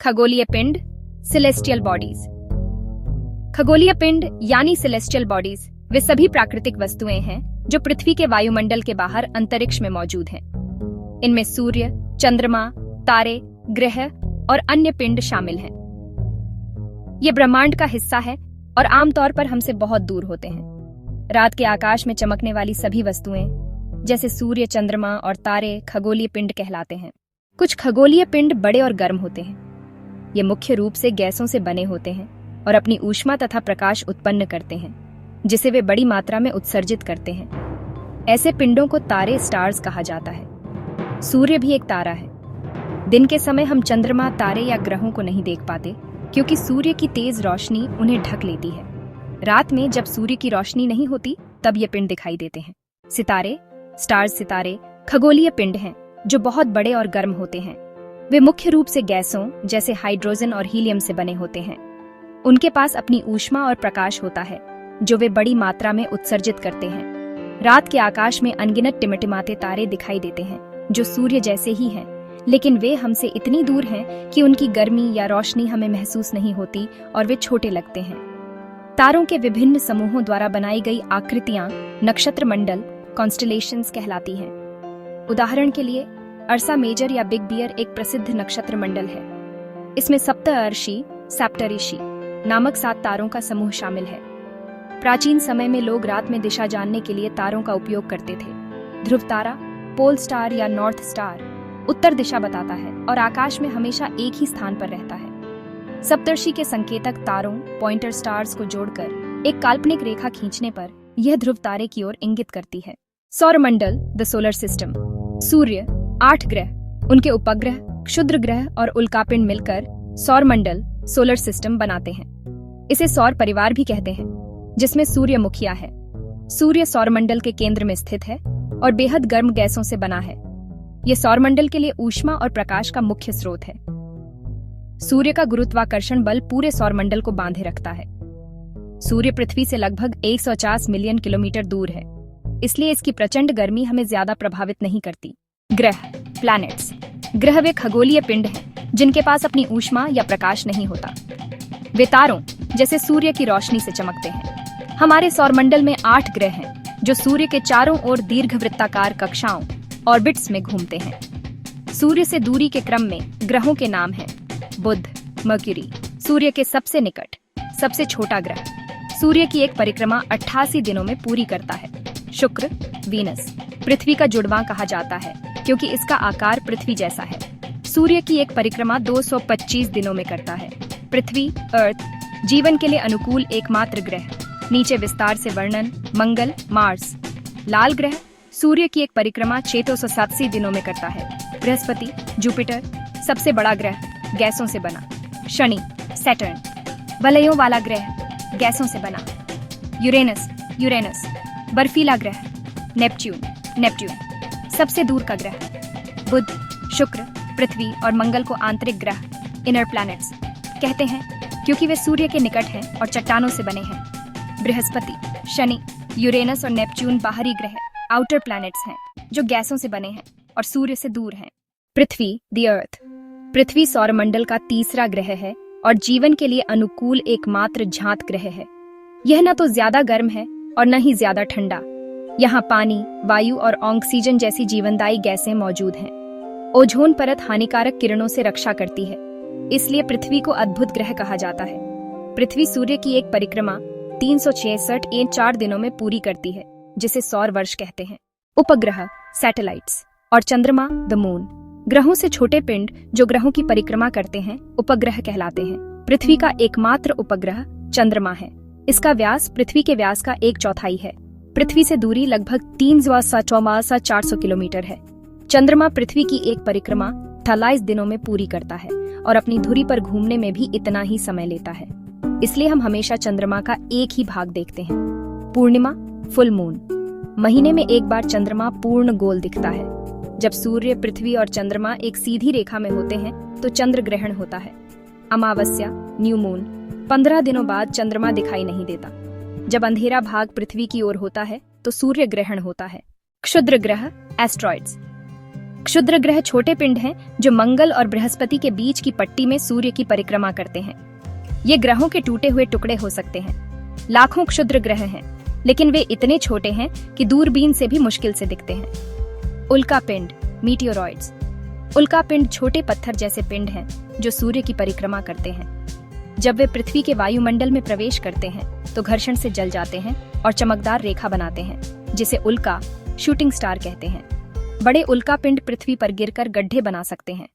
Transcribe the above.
खगोलीय पिंड, celestial bodies. खगोलीय पिंड यानी सेलेस्टियल बॉडीज वे सभी प्राकृतिक वस्तुएं हैं जो पृथ्वी के वायुमंडल के बाहर अंतरिक्ष में मौजूद हैं। इनमें सूर्य, चंद्रमा, तारे, ग्रह और अन्य पिंड शामिल हैं। ये ब्रह्मांड का हिस्सा है और आमतौर पर हमसे बहुत दूर होते हैं। रात के आकाश में चमकने वाली सभी वस्तुएं जैसे सूर्य, चंद्रमा और तारे खगोलीय पिंड कहलाते हैं। कुछ खगोलीय पिंड बड़े और गर्म होते हैं। ये मुख्य रूप से गैसों से बने होते हैं और अपनी ऊष्मा तथा प्रकाश उत्पन्न करते हैं, जिसे वे बड़ी मात्रा में उत्सर्जित करते हैं। ऐसे पिंडों को तारे, स्टार्स कहा जाता है। सूर्य भी एक तारा है। दिन के समय हम चंद्रमा, तारे या ग्रहों को नहीं देख पाते क्योंकि सूर्य की तेज रोशनी उन्हें ढक लेती है। रात में जब सूर्य की रोशनी नहीं होती तब ये पिंड दिखाई देते हैं। सितारे, स्टार्स सितारे खगोलीय पिंड हैं जो बहुत बड़े और गर्म होते हैं। वे मुख्य रूप से गैसों जैसे हाइड्रोजन और हीलियम से बने होते हैं। उनके पास अपनी ऊष्मा और प्रकाश होता है जो वे बड़ी मात्रा में उत्सर्जित करते हैं। रात के आकाश में अनगिनत टिमटिमाते तारे दिखाई देते हैं जो सूर्य जैसे ही हैं, लेकिन वे हमसे इतनी दूर हैं कि उनकी गर्मी या रोशनी हमें महसूस नहीं होती और वे छोटे लगते हैं। तारों के विभिन्न समूहों द्वारा बनाई गई आकृतियां नक्षत्र मंडल, कॉन्स्टेलेशंस कहलाती हैं। उदाहरण के लिए अर्सा मेजर या बिग बियर एक प्रसिद्ध नक्षत्र मंडल है। इसमें सप्तर्षि, सप्तऋषि नामक 7 तारों का समूह शामिल है। प्राचीन समय में लोग रात में दिशा जानने के लिए तारों का उपयोग करते थे। ध्रुव तारा, पोल स्टार या नॉर्थ स्टार उत्तर दिशा बताता है और आकाश में हमेशा एक ही स्थान पर रहता है। सप्तर्षि के संकेतक तारों, पॉइंटर स्टार्स को जोड़कर एक काल्पनिक रेखा खींचने पर यह ध्रुव तारे की ओर इंगित करती है। सौरमंडल, द सोलर सिस्टम। सूर्य, 8 ग्रह, उनके उपग्रह, क्षुद्र ग्रह और उल्कापिंड मिलकर सौरमंडल, सोलर सिस्टम बनाते हैं। इसे सौर परिवार भी कहते हैं, जिसमें सूर्य मुखिया है। सूर्य सौरमंडल के केंद्र में स्थित है और बेहद गर्म गैसों से बना है। यह सौरमंडल के लिए ऊष्मा और प्रकाश का मुख्य स्रोत है। सूर्य का गुरुत्वाकर्षण बल पूरे सौरमंडल को बांधे रखता है। सूर्य पृथ्वी से लगभग 150 मिलियन किलोमीटर दूर है, इसलिए इसकी प्रचंड गर्मी हमें ज्यादा प्रभावित नहीं करती। ग्रह, प्लैनेट्स। ग्रह वे खगोलीय पिंड हैं जिनके पास अपनी ऊष्मा या प्रकाश नहीं होता। वे तारों जैसे सूर्य की रोशनी से चमकते हैं। हमारे सौरमंडल में 8 ग्रह हैं जो सूर्य के चारों ओर दीर्घवृत्ताकार कक्षाओं, ऑर्बिट्स में घूमते हैं। सूर्य से दूरी के क्रम में ग्रहों के नाम हैं बुध, मर्क्यूरी, सूर्य के सबसे निकट, सबसे छोटा ग्रह। सूर्य की एक परिक्रमा 88 दिनों में पूरी करता है। शुक्र, वीनस, पृथ्वी का जुड़वां कहा जाता है क्योंकि इसका आकार पृथ्वी जैसा है। सूर्य की एक परिक्रमा 225 दिनों में करता है। पृथ्वी, अर्थ, जीवन के लिए अनुकूल एकमात्र ग्रह। नीचे विस्तार से वर्णन। मंगल, मार्स। लाल ग्रह सूर्य की एक परिक्रमा 687 दिनों में करता है। बृहस्पति, जुपिटर, सबसे बड़ा ग्रह, गैसों से बना। शनि, सैटर्न, वलयों वाला ग्रह, गैसों से बना। यूरेनस, बर्फीला ग्रह। नेपच्यून, सबसे दूर का ग्रह। बुध, शुक्र, पृथ्वी और मंगल को आंतरिक ग्रह, इनर प्लैनेट्स कहते हैं क्योंकि वे सूर्य के निकट हैं और चट्टानों से बने हैं। बृहस्पति, शनि, यूरेनस और नेपच्यून बाहरी ग्रह, आउटर प्लैनेट्स हैं जो गैसों से बने हैं और सूर्य से दूर हैं। पृथ्वी, द अर्थ। पृथ्वी सौरमंडल का तीसरा ग्रह है और जीवन के लिए अनुकूल एकमात्र ज्ञात ग्रह है। यह न तो ज्यादा गर्म है और न ही ज्यादा ठंडा। यहाँ पानी, वायु और ऑक्सीजन जैसी जीवनदायी गैसें मौजूद हैं। ओझोन परत हानिकारक किरणों से रक्षा करती है, इसलिए पृथ्वी को अद्भुत ग्रह कहा जाता है। पृथ्वी सूर्य की एक परिक्रमा 366 दिनों में पूरी करती है, जिसे सौर वर्ष कहते हैं। उपग्रह, सैटेलाइट्स और चंद्रमा, द मून। ग्रहों से छोटे पिंड जो ग्रहों की परिक्रमा करते हैं उपग्रह कहलाते हैं। पृथ्वी का एकमात्र उपग्रह चंद्रमा है। इसका व्यास पृथ्वी के व्यास का 1/4 है। पृथ्वी से दूरी लगभग 3,400 किलोमीटर है। चंद्रमा पृथ्वी की एक परिक्रमा 28 दिनों में पूरी करता है और अपनी धुरी पर घूमने में भी इतना ही समय लेता है। इसलिए हम हमेशा चंद्रमा का एक ही भाग देखते हैं। पूर्णिमा, फुल मून। महीने में एक बार चंद्रमा पूर्ण गोल दिखता है। जब सूर्य, पृथ्वी और चंद्रमा एक सीधी रेखा में होते हैं तो चंद्र ग्रहण होता है। अमावस्या, न्यू मून। 15 दिनों बाद चंद्रमा दिखाई नहीं देता। जब अंधेरा भाग पृथ्वी की ओर होता है तो सूर्य ग्रहण होता है। क्षुद्र ग्रह, एस्ट्रॉइड्स। क्षुद्र ग्रह छोटे पिंड हैं जो मंगल और बृहस्पति के बीच की पट्टी में सूर्य की परिक्रमा करते हैं। ये ग्रहों के टूटे हुए टुकड़े हो सकते हैं। लाखों क्षुद्र ग्रह हैं, लेकिन वे इतने छोटे हैं कि दूरबीन से भी मुश्किल से दिखते हैं। उल्का पिंड, मीटियोरॉइड्स। उल्का पिंड छोटे पत्थर जैसे पिंड हैं जो सूर्य की परिक्रमा करते हैं। जब वे पृथ्वी के वायुमंडल में प्रवेश करते हैं तो घर्षण से जल जाते हैं और चमकदार रेखा बनाते हैं, जिसे उल्का, शूटिंग स्टार कहते हैं। बड़े उल्का पिंड पृथ्वी पर गिरकर गड्ढे बना सकते हैं।